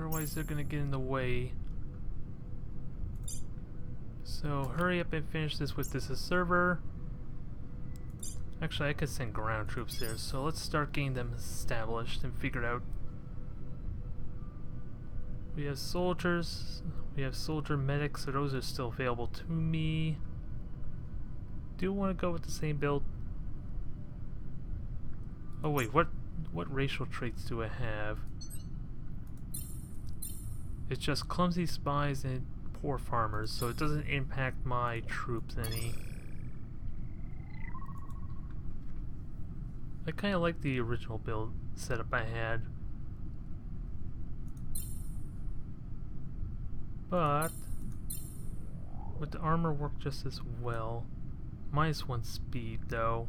otherwise they're gonna get in the way. So hurry up and finish this with this server. Actually, I could send ground troops there, so let's start getting them established and figured out. We have soldiers, we have soldier medics, so those are still available to me. Do want to go with the same build. Oh wait, what racial traits do I have? It's just clumsy spies and poor farmers, so it doesn't impact my troops any. I kind of like the original build setup I had. But would the armor work just as well? -1 speed though.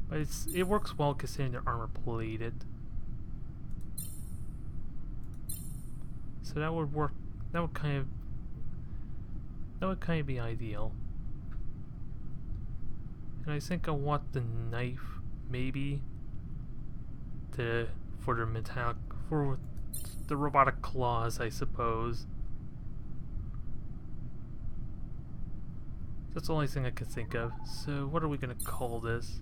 But it works well considering they're armor plated. So that would work. That would kind of be ideal. And I think I want the knife maybe for their metallic, for the robotic claws, I suppose. That's the only thing I can think of. So what are we gonna call this?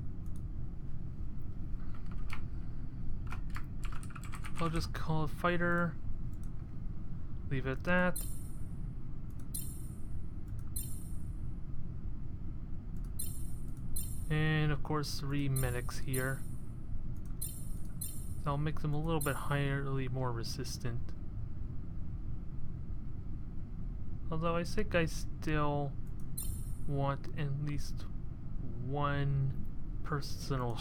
I'll just call it fighter. Leave it at that. And of course 3 medics here. That'll make them a little bit more resistant. Although I think I still want at least 1 personal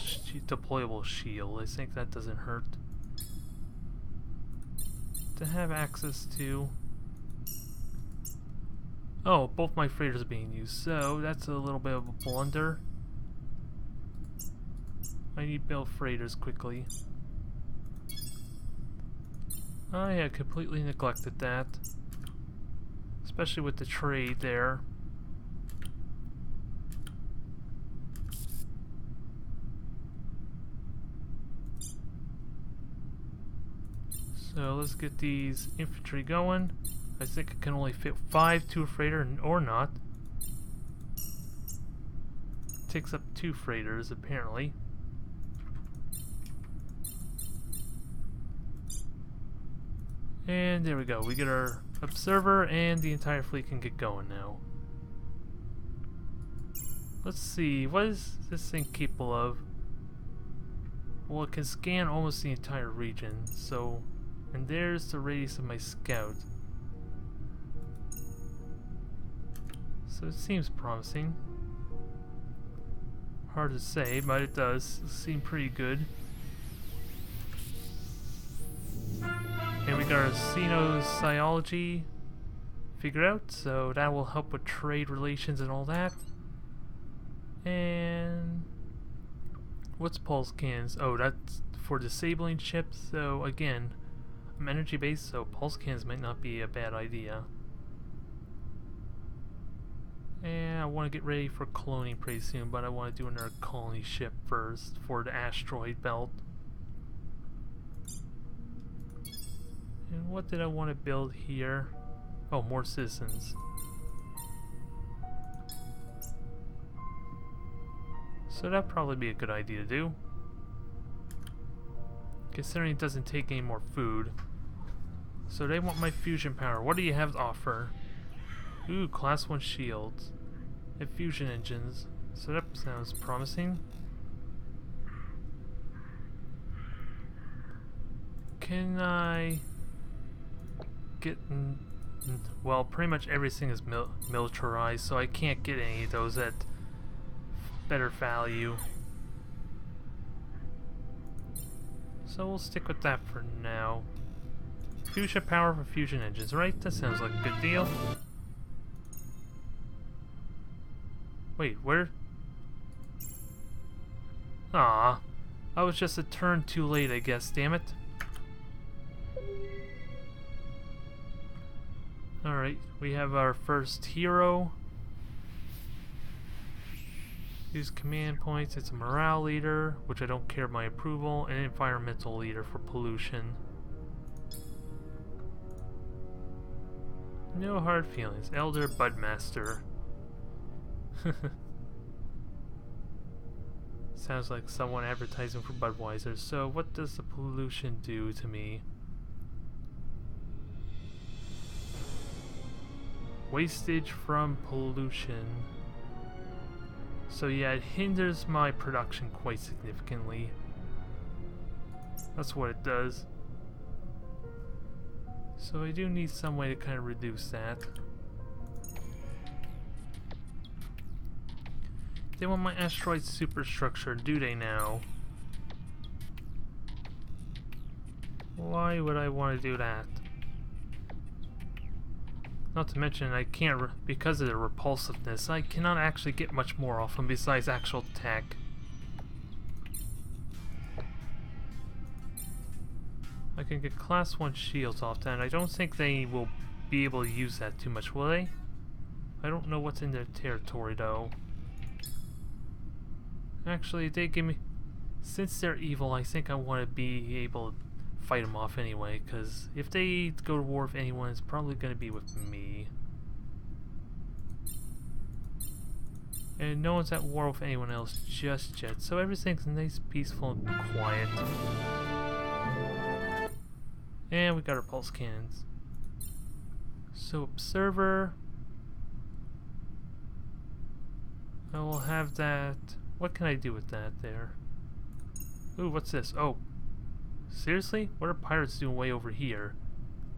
deployable shield. I think that doesn't hurt to have access to. Oh, both my freighters are being used, so that's a little bit of a blunder. I need to build freighters quickly. I had completely neglected that, especially with the trade there. So let's get these infantry going. I think it can only fit 5 to a freighter, or not. It takes up 2 freighters apparently. And there we go. We get our observer and the entire fleet can get going now. Let's see, what is this thing capable of? Well, it can scan almost the entire region, so... And there's the radius of my scout. So it seems promising. Hard to say, but it does seem pretty good. And we got our xenopsychology figured out, so that will help with trade relations and all that. And what's pulse cannons? Oh, that's for disabling ships. So again, I'm energy based, so pulse cannons might not be a bad idea. And I want to get ready for cloning pretty soon, but I want to do another colony ship first for the asteroid belt. And what did I want to build here? Oh, more citizens. So that'd probably be a good idea to do, considering it doesn't take any more food. So they want my fusion power. What do you have to offer? Ooh, class 1 shields and fusion engines. So that sounds promising. Can I get... well, pretty much everything is militarized, so I can't get any of those at better value. So we'll stick with that for now. Fusion power for fusion engines, right? That sounds like a good deal. Wait, where? Ah, I was just a turn too late, I guess, damn it. Alright, we have our first hero. Use command points. It's a morale leader, which I don't care my approval, and environmental leader for pollution. No hard feelings. Elder Budmaster. Sounds like someone advertising for Budweiser. So what does the pollution do to me? Wastage from pollution. So yeah, it hinders my production quite significantly. That's what it does. So I do need some way to kind of reduce that. They want my asteroid superstructure, do they now? Why would I want to do that? Not to mention, I can't, because of the repulsiveness, I cannot actually get much more off them besides actual tech. I can get class 1 shields off that, and I don't think they will be able to use that too much, will they? I don't know what's in their territory, though. Actually, they give me... Since they're evil, I think I want to be able to fight them off anyway, because if they go to war with anyone, it's probably going to be with me. And no one's at war with anyone else just yet, so everything's nice, peaceful, and quiet. And we got our pulse cannons. So, observer. I will have that. What can I do with that there? Ooh, what's this? Oh. Seriously? What are pirates doing way over here?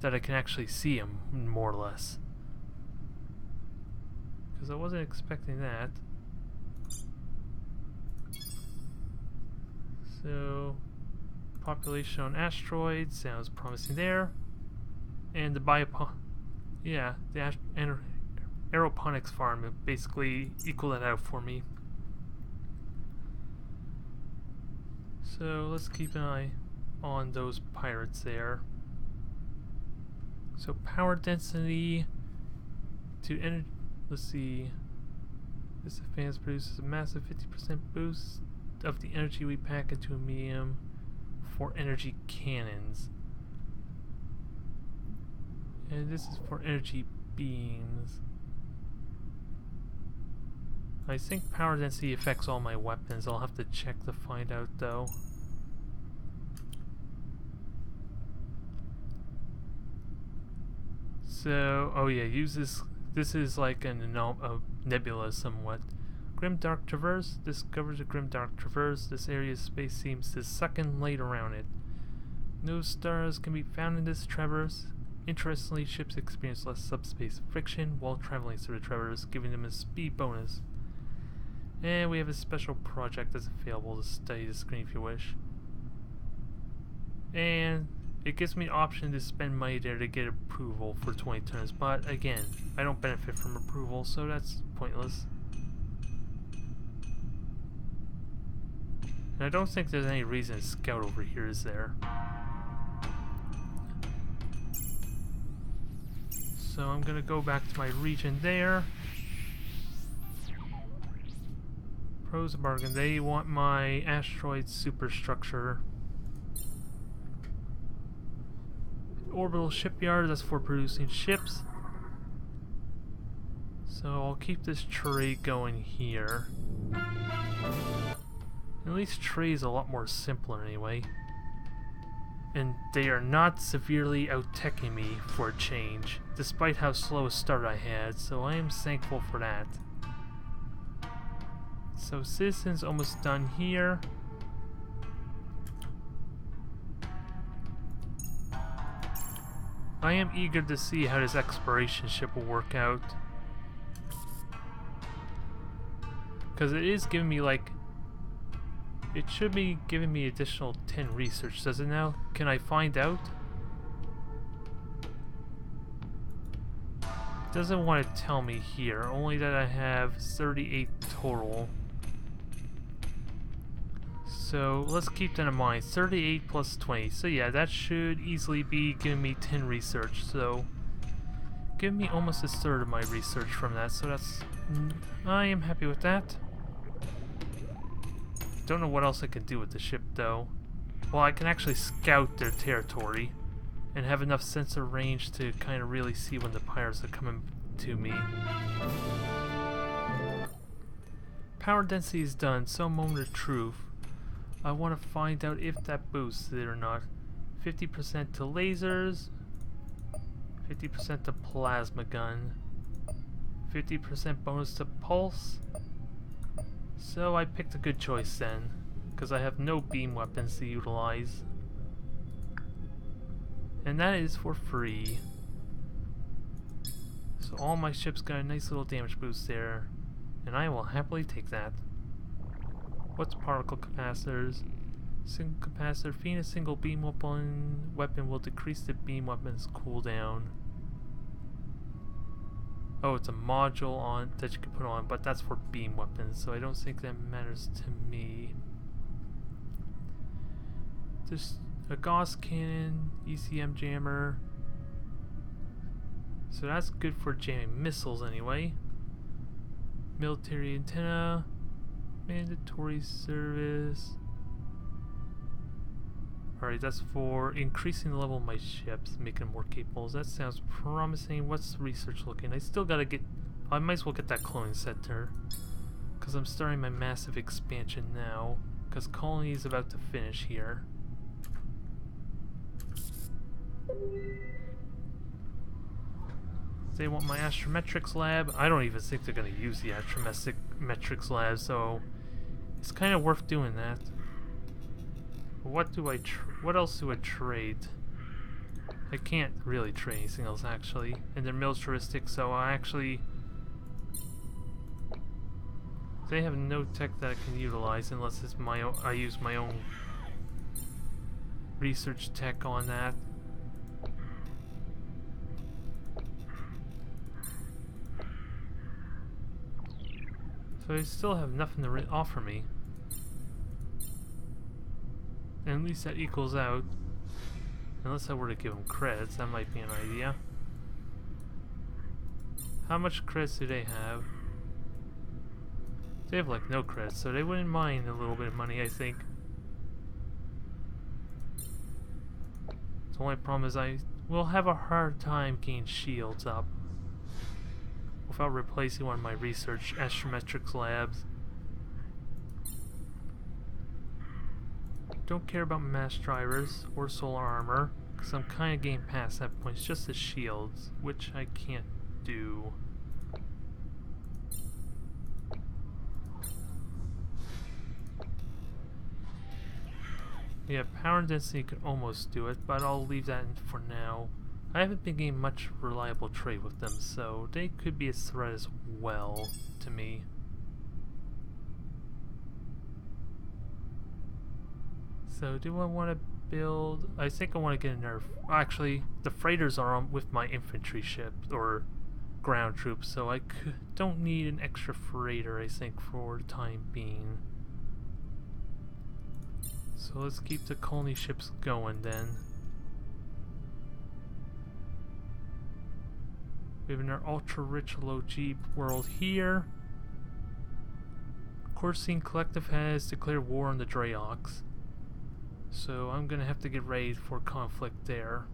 That I can actually see them, more or less. Because I wasn't expecting that. So, population on asteroids sounds promising there. And the yeah, the aeroponics farm basically equal that out for me. So let's keep an eye on those pirates there. So power density to energy. Let's see. This advance produces a massive 50% boost of the energy we pack into a medium for energy cannons. And this is for energy beams. I think power density affects all my weapons. I'll have to check to find out though. So, oh yeah, use this. This is like a nebula somewhat. Grimdark Traverse discovers a Grimdark Traverse. This area's space seems to suck in light around it. No stars can be found in this traverse. Interestingly, ships experience less subspace friction while traveling through the traverse, giving them a speed bonus. And we have a special project that's available to study the screen if you wish. And it gives me the option to spend money there to get approval for 20 turns, but again, I don't benefit from approval, so that's pointless. And I don't think there's any reason to scout over here, is there? So I'm gonna go back to my region there. Pros a bargain. They want my asteroid superstructure. Orbital shipyard, that's for producing ships. So I'll keep this trade going here. At least trade is a lot more simpler anyway. And they are not severely out-teching me for a change, despite how slow a start I had, so I am thankful for that. So citizens almost done here. I am eager to see how this exploration ship will work out. Because it is giving me like... It should be giving me additional 10 research, does it now? Can I find out? It doesn't want to tell me here, only that I have 38 total. So let's keep that in mind. 38 plus 20. So yeah, that should easily be giving me 10 research. So giving me almost a third of my research from that. So that's... I am happy with that. Don't know what else I can do with the ship though. Well, I can actually scout their territory. and have enough sense of range to kind of really see when the pirates are coming to me. Power density is done, so moment of truth. I want to find out if that boosts it or not. 50% to lasers, 50% to plasma gun, 50% bonus to pulse. So I picked a good choice then, because I have no beam weapons to utilize. And that is for free. So all my ships got a nice little damage boost there, and I will happily take that. What's particle capacitors? Single capacitor, feeding a single beam weapon will decrease the beam weapon's cooldown. Oh, it's a module on that you can put on, but that's for beam weapons, so I don't think that matters to me. Just a Gauss cannon, ECM jammer. So that's good for jamming missiles anyway. Military antenna, mandatory service. Alright, that's for increasing the level of my ships, making them more capable. That sounds promising. What's the research looking? I still gotta get... I might as well get that cloning center, because I'm starting my massive expansion now, because colony is about to finish here. They want my astrometrics lab. I don't even think they're going to use the astrometrics lab, so it's kind of worth doing that. What else do I trade? I can't really trade anything else actually, and they're militaristic, so I actually... They have no tech that I can utilize unless it's my own, I use my own research tech on that. So they still have nothing to offer me. And at least that equals out. Unless I were to give them credits, that might be an idea. How much credits do they have? They have like no credits, so they wouldn't mind a little bit of money, I think. The only problem is I will have a hard time getting shields up without replacing one of my research astrometrics labs. Don't care about mass drivers or solar armor, because I'm kind of getting past that point. It's just the shields, which I can't do. Yeah, power density could almost do it, but I'll leave that in for now. I haven't been getting much reliable trade with them, so they could be a threat as well to me. So do I want to build... I think I want to get a nerf. Actually, the freighters are on with my infantry ships, or ground troops, so I don't need an extra freighter, I think, for the time being. So let's keep the colony ships going then. We have our ultra-rich low-G world here. Corsine Collective has declared war on the Draox. So I'm gonna have to get ready for conflict there.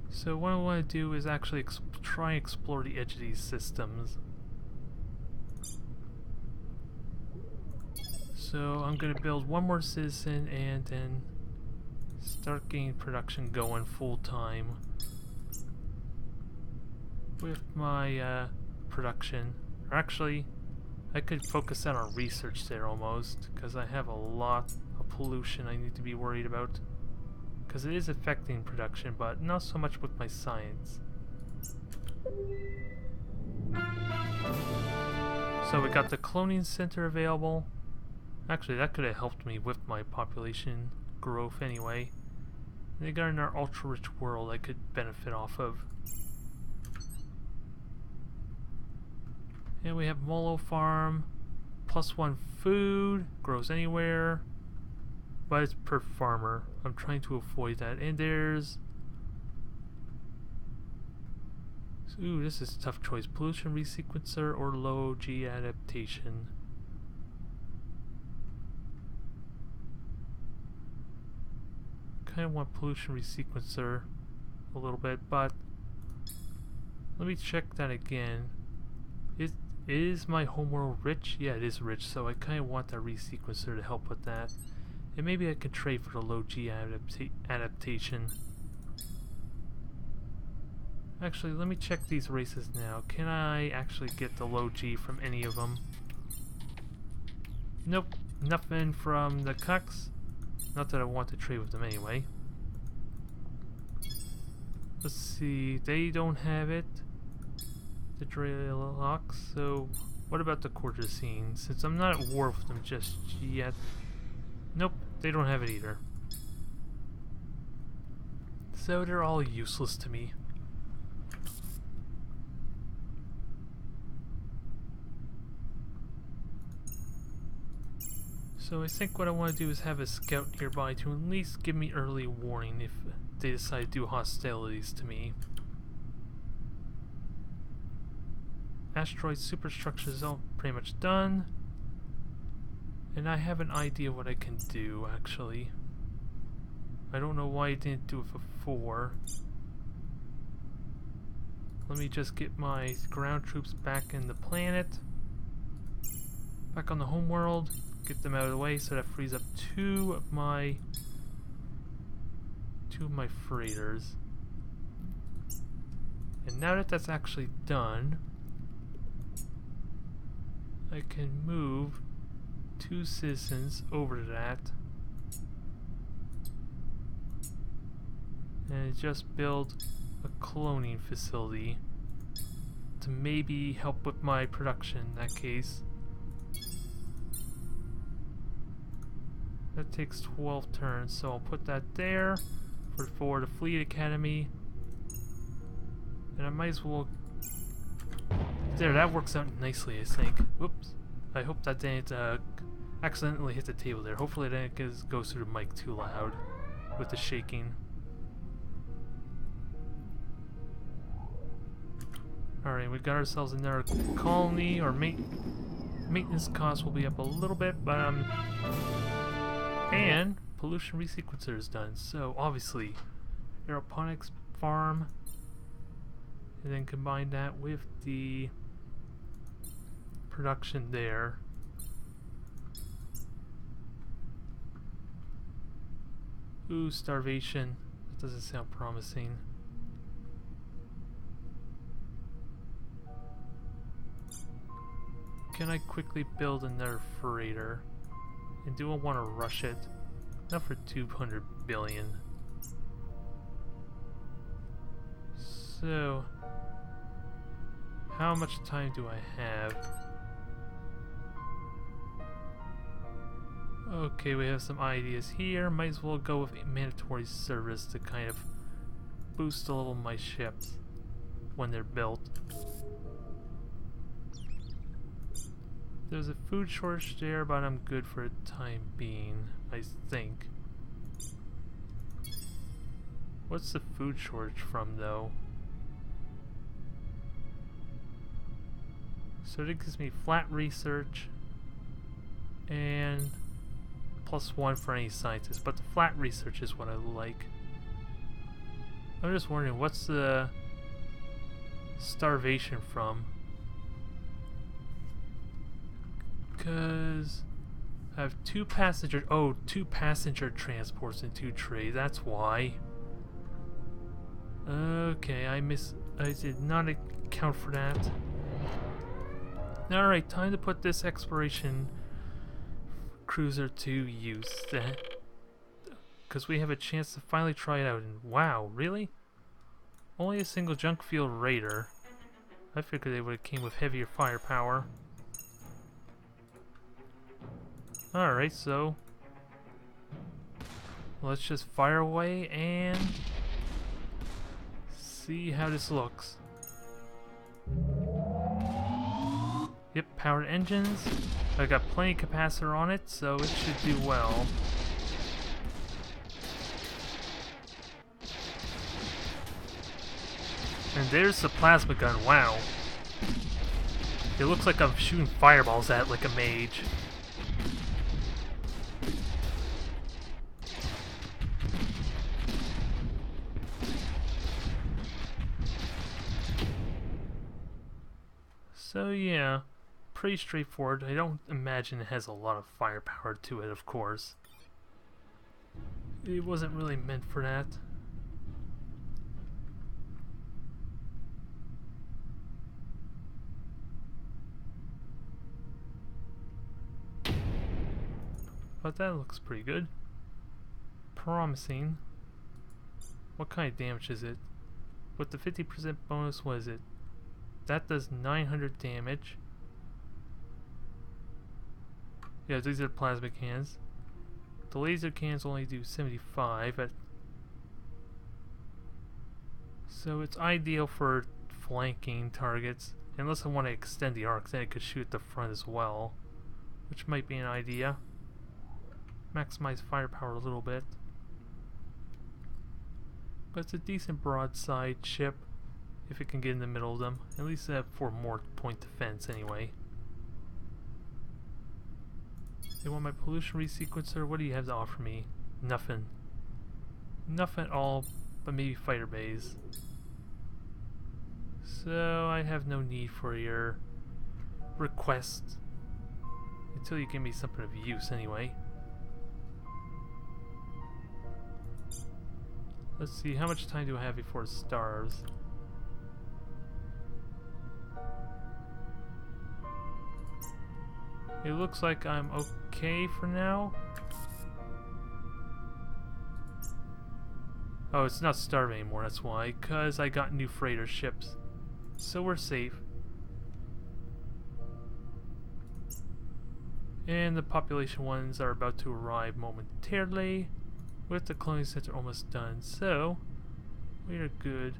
So what I want to do is actually try and explore the edge of these systems. So I'm going to build one more citizen and then start getting production going full time with my production. Or actually, I could focus on our research there almost, because I have a lot of pollution I need to be worried about. Because it is affecting production, but not so much with my science. So we got the cloning center available. Actually, that could have helped me with my population growth anyway. And they got in our ultra-rich world I could benefit off of. And we have Molo Farm, +1 food, grows anywhere, but it's per farmer. I'm trying to avoid that. And there's... Ooh, this is a tough choice. Pollution resequencer or low G adaptation. kind of want pollution resequencer a little bit, but let me check that again. Is my homeworld rich? Yeah, it is rich, so I kind of want that resequencer to help with that. And maybe I could trade for the low G adaptation. Actually, let me check these races now. Can I actually get the low G from any of them? Nope, nothing from the Cucks. Not that I want to trade with them anyway. Let's see, they don't have it. The Drelocks, so what about the Courtesine? Since I'm not at war with them just yet. Nope, they don't have it either. So they're all useless to me. So I think what I want to do is have a scout nearby to at least give me early warning if they decide to do hostilities to me. Asteroid superstructure is all pretty much done. And I have an idea what I can do, actually. I don't know why I didn't do it before. Let me just get my ground troops back in the planet. Back on the homeworld. Get them out of the way so that frees up two of my freighters. And now that that's actually done, I can move 2 citizens over to that and just build a cloning facility to maybe help with my production in that case. That takes 12 turns, so I'll put that there for the Fleet Academy. And I might as well... There, that works out nicely, I think. Whoops. I hope that didn't accidentally hit the table there. Hopefully it didn't go through the mic too loud with the shaking. Alright, we got ourselves another colony, or maintenance costs will be up a little bit, but and pollution resequencer is done. So obviously, aeroponics farm, and then combine that with the production there. Ooh, starvation. That doesn't sound promising. Can I quickly build another freighter? And do I want to rush it? Not for 200 billion. So, how much time do I have? Okay, we have some ideas here. Might as well go with a mandatory service to kind of boost a little my ships when they're built. There's a food shortage there, but I'm good for the time being, I think. What's the food shortage from, though? So it gives me flat research and +1 for any scientist, but the flat research is what I like. I'm just wondering, what's the starvation from? Because I have 2 passenger... Oh, 2 passenger transports and 2 trays, that's why. Okay, I did not account for that. Alright, time to put this exploration cruiser to use. Because we have a chance to finally try it out. And wow, really? Only a single junk fuel raider. I figured they would have came with heavier firepower. Alright, so let's just fire away and see how this looks. Yep, powered engines. I got plenty of capacitor on it, so it should do well. And there's the plasma gun, wow. It looks like I'm shooting fireballs at like a mage. So yeah, pretty straightforward. I don't imagine it has a lot of firepower to it, of course. It wasn't really meant for that. But that looks pretty good. Promising. What kind of damage is it? With the 50% bonus, what is it? That does 900 damage. Yeah, these are plasma cannons. The laser cannons only do 75. So it's ideal for flanking targets. Unless I want to extend the arc, then it could shoot the front as well. Which might be an idea. Maximize firepower a little bit. But it's a decent broadside ship if it can get in the middle of them. At least for more point defense anyway. They want my pollution resequencer. What do you have to offer me? Nothing. Nothing at all, but maybe fighter bays. So I have no need for your request until you give me something of use anyway. Let's see, how much time do I have before it starves? It looks like I'm okay for now. Oh, it's not starving anymore, that's why. Because I got new freighter ships. So we're safe. And the population ones are about to arrive momentarily. With the cloning center almost done. So, we are good.